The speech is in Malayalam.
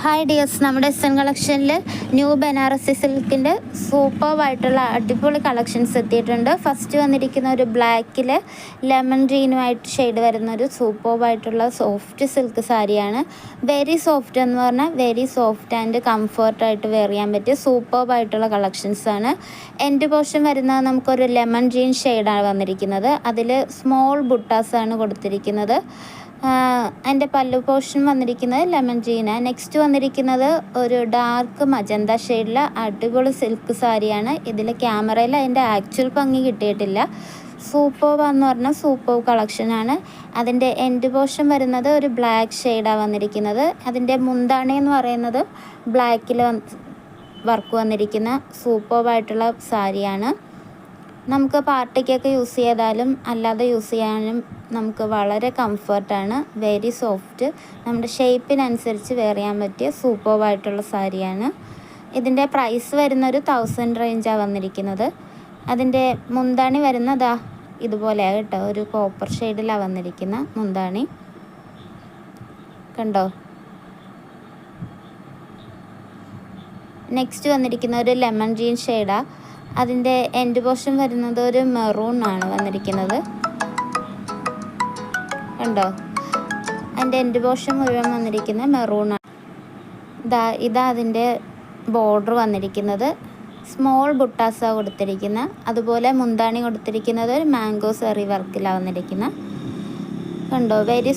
ഹായ് ഡിയേഴ്സ്, നമ്മുടെ എസ് എൻ കളക്ഷനിൽ ന്യൂ ബനാറസി സിൽക്കിൻ്റെ സൂപ്പർവായിട്ടുള്ള അടിപൊളി കളക്ഷൻസ് എത്തിയിട്ടുണ്ട്. ഫസ്റ്റ് വന്നിരിക്കുന്ന ഒരു ബ്ലാക്കിൽ ലെമൺ ഗ്രീനുമായിട്ട് ഷെയ്ഡ് വരുന്ന ഒരു സൂപ്പർവായിട്ടുള്ള സോഫ്റ്റ് സിൽക്ക് സാരിയാണ്. വെരി സോഫ്റ്റ് എന്ന് പറഞ്ഞാൽ വെരി സോഫ്റ്റ് ആൻഡ് കംഫർട്ടായിട്ട് വെയർ ചെയ്യാൻ പറ്റിയ സൂപ്പർവായിട്ടുള്ള കളക്ഷൻസാണ്. എൻഡ് പോർഷൻ വരുന്നത് നമുക്കൊരു ലെമൺ ഗ്രീൻ ഷെയ്ഡാണ് വന്നിരിക്കുന്നത്. അതിൽ സ്മോൾ ബുട്ടാസാണ് കൊടുത്തിരിക്കുന്നത്. അതിൻ്റെ പല്ലു പോർഷൻ വന്നിരിക്കുന്നത് ലെമൺ ഗ്രീനാണ്. നെക്സ്റ്റ് വന്നിരിക്കുന്നത് ഒരു ഡാർക്ക് മജന്ത ഷെയ്ഡിൽ അടിപൊളി സിൽക്ക് സാരിയാണ്. ഇതിൽ ക്യാമറയിൽ അതിൻ്റെ ആക്ച്വൽ ഭംഗി കിട്ടിയിട്ടില്ല. സൂപ്പർവെന്ന് പറഞ്ഞാൽ സൂപ്പർ കളക്ഷനാണ്. അതിൻ്റെ എൻഡ് പോർഷൻ വരുന്നത് ഒരു ബ്ലാക്ക് ഷെയ്ഡാണ് വന്നിരിക്കുന്നത്. അതിൻ്റെ മുന്താണി എന്ന് പറയുന്നത് ബ്ലാക്കിൽ വർക്ക് വന്നിരിക്കുന്ന സൂപ്പർവായിട്ടുള്ള സാരിയാണ്. നമുക്ക് പാർട്ടിക്കൊക്കെ യൂസ് ചെയ്താലും അല്ലാതെ യൂസ് ചെയ്യാനും നമുക്ക് വളരെ കംഫർട്ടാണ്. വെരി സോഫ്റ്റ്, നമ്മുടെ ഷേപ്പിനനുസരിച്ച് വെയർ ചെയ്യാൻ പറ്റിയ സൂപ്പർവായിട്ടുള്ള സാരിയാണ്. ഇതിൻ്റെ പ്രൈസ് വരുന്നൊരു 1000 റേഞ്ചാണ് വന്നിരിക്കുന്നത്. അതിൻ്റെ മുന്താണി വരുന്നതാ ഇതുപോലെയാണ് കേട്ടോ, ഒരു കോപ്പർ ഷെയ്ഡിലാണ് വന്നിരിക്കുന്ന മുന്താണി. കണ്ടോ? നെക്സ്റ്റ് വന്നിരിക്കുന്ന ഒരു ലെമൺ ഗ്രീൻ ഷെയ്ഡാണ്. അതിൻ്റെ എൻഡ് പോർഷൻ വരുന്നത് ഒരു മെറൂൺ ആണ് വന്നിരിക്കുന്നത്. കണ്ടോ? അതിൻ്റെ എൻഡ് പോർഷൻ മുഴുവൻ വന്നിരിക്കുന്നത് മെറൂണാണ്. ഇതാ അതിൻ്റെ ബോർഡർ വന്നിരിക്കുന്നത്. സ്മോൾ ബുട്ടാസാണ് കൊടുത്തിരിക്കുന്നത്. അതുപോലെ മുന്താണി കൊടുത്തിരിക്കുന്നത് ഒരു മാംഗോ സെറി വർക്കിലാണ് വന്നിരിക്കുന്നത്. കണ്ടോ? വെരി